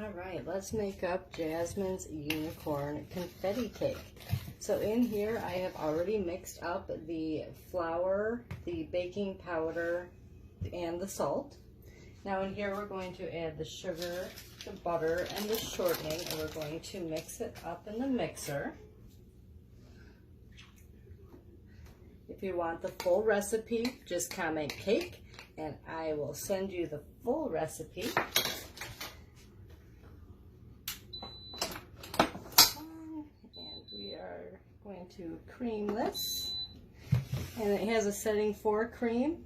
All right, let's make up Jasmine's unicorn confetti cake. So in here I have already mixed up the flour, the baking powder, and the salt. Now in here we're going to add the sugar, the butter, and the shortening, and we're going to mix it up in the mixer. If you want the full recipe, just comment cake, and I will send you the full recipe. And we are going to cream this, and it has a setting for cream,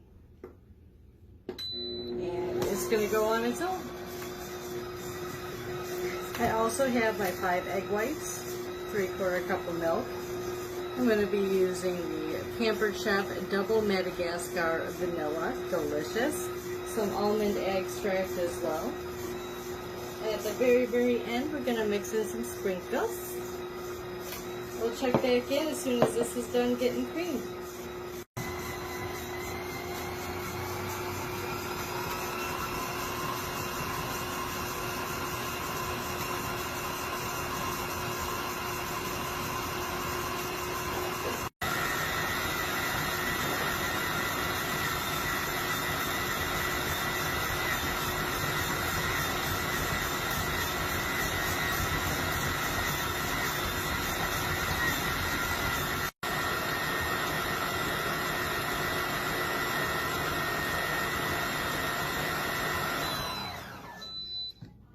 and it's going to go on its own. I also have my 5 egg whites, 3/4 cup of milk. I'm going to be using the Pampered Chef Double Madagascar Vanilla, delicious. Some almond extract as well. And at the very, very end, we're going to mix in some sprinkles. We'll check back in as soon as this is done getting creamed.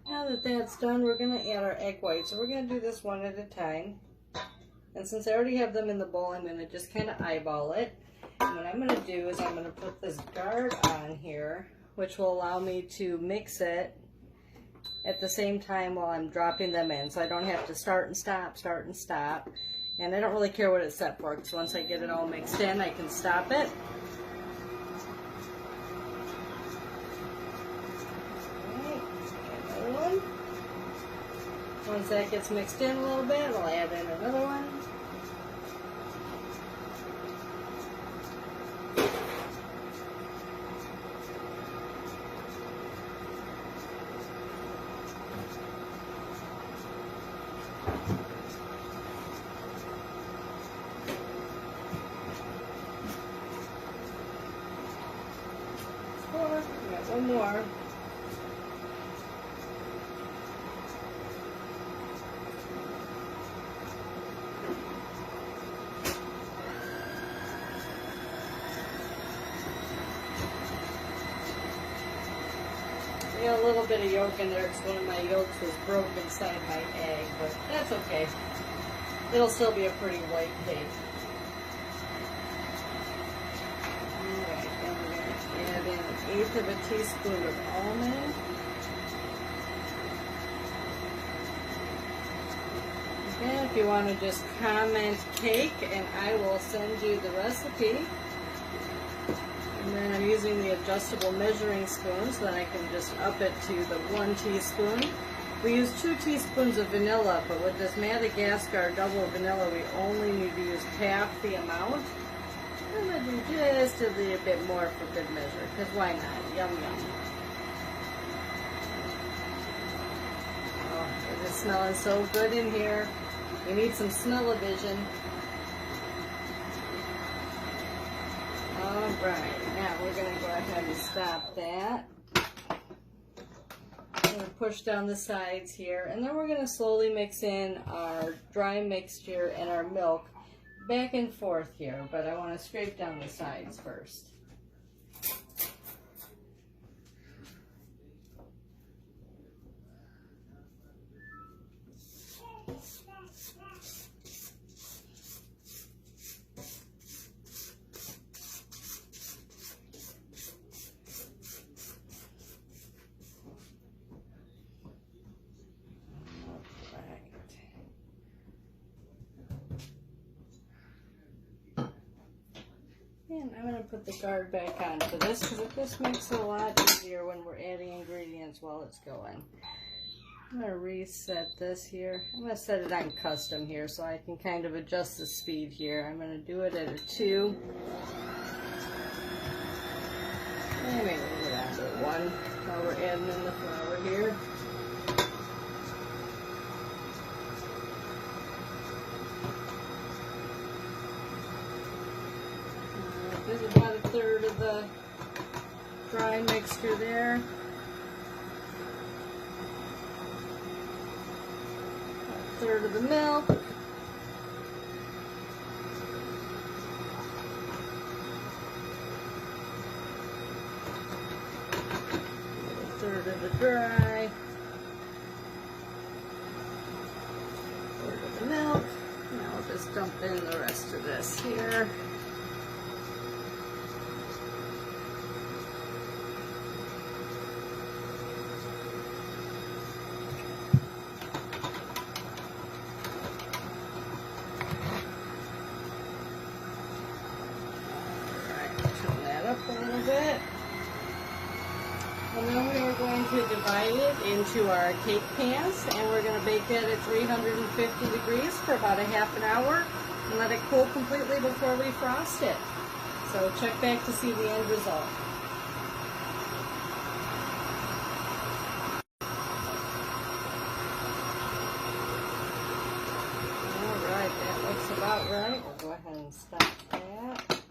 Now that that's done, we're going to add our egg whites. So we're going to do this one at a time. And since I already have them in the bowl, I'm going to just kind of eyeball it. And what I'm going to do is I'm going to put this guard on here, which will allow me to mix it at the same time while I'm dropping them in. So I don't have to start and stop, start and stop. And I don't really care what it's set for, because once I get it all mixed in, I can stop it. Once that gets mixed in a little bit, I'll add in another one. We got one more. I got a little bit of yolk in there because one of my yolks was broke inside my egg, but that's okay. It'll still be a pretty white cake. Alright, then we're going to add in 1/8 of a teaspoon of almond. And if you want to just comment cake, and I will send you the recipe. And then I'm using the adjustable measuring spoon so that I can just up it to the 1 teaspoon. We use 2 teaspoons of vanilla, but with this Madagascar double vanilla, we only need to use half the amount. I'm going to do just a little bit more for good measure, because why not? Yum, yum. Oh, it is smelling so good in here. You need some smell-o-vision. Alright, now we're going to go ahead and stop that. I'm going to push down the sides here, and then we're going to slowly mix in our dry mixture and our milk back and forth here, but I want to scrape down the sides first. And I'm going to put the guard back on for this because it just makes it a lot easier when we're adding ingredients while it's going. I'm going to reset this here. I'm going to set it on custom here so I can kind of adjust the speed here. I'm going to do it at a 2. And maybe we'll go down to 1 while we're adding in the flour here. the dry mixture there. A third of the milk. A third of the dry. Third of the milk. Now I'll just dump in the rest of this here. Up a little bit, and then we are going to divide it into our cake pans, and we're going to bake that at 350 degrees for about a half an hour and let it cool completely before we frost it. So check back to see the end result. Alright, that looks about right. We'll go ahead and stop that.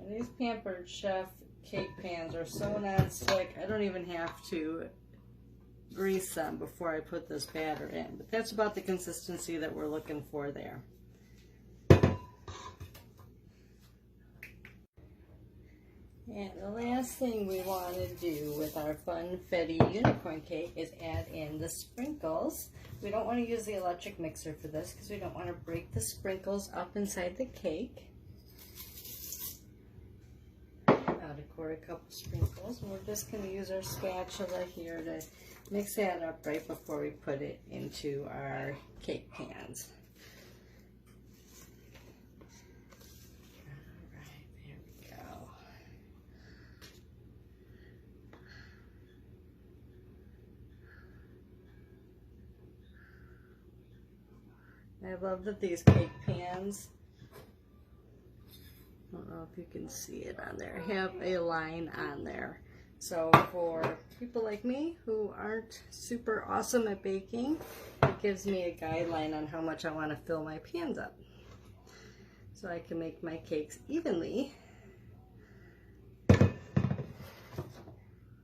These Pampered Chef cake pans are so non-stick, I don't even have to grease them before I put this batter in. But that's about the consistency that we're looking for there. And the last thing we want to do with our Confetti unicorn cake is add in the sprinkles. We don't want to use the electric mixer for this because we don't want to break the sprinkles up inside the cake. Pour a couple sprinkles, and we're just going to use our spatula here to mix that up right before we put it into our cake pans. Alright, there we go. I love that these cake pans, I don't know if you can see it on there, have a line on there. So for people like me who aren't super awesome at baking, it gives me a guideline on how much I want to fill my pans up. So I can make my cakes evenly,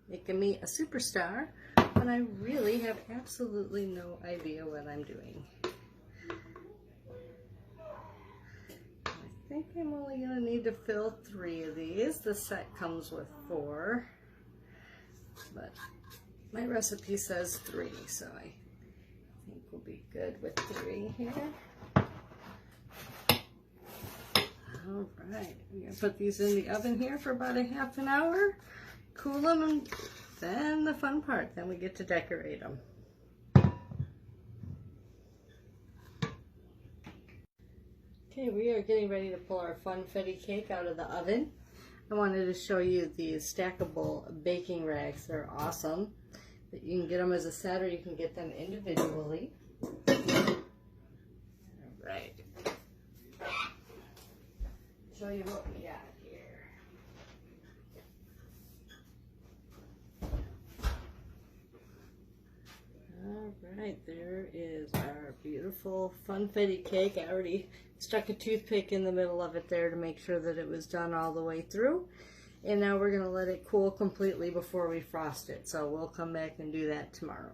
making me a superstar when I really have absolutely no idea what I'm doing. I think I'm only going to need to fill 3 of these. The set comes with 4, but my recipe says 3, so I think we'll be good with 3 here. Alright, I'm going to put these in the oven here for about a half an hour, cool them, and then the fun part, then we get to decorate them. Okay, we are getting ready to pull our Confetti cake out of the oven. I wanted to show you these stackable baking racks. They're awesome. You can get them as a set or you can get them individually. Alright. Show you what we got here. Alright, there is our beautiful Confetti cake. I already stuck a toothpick in the middle of it there to make sure that it was done all the way through. And now we're going to let it cool completely before we frost it. So we'll come back and do that tomorrow.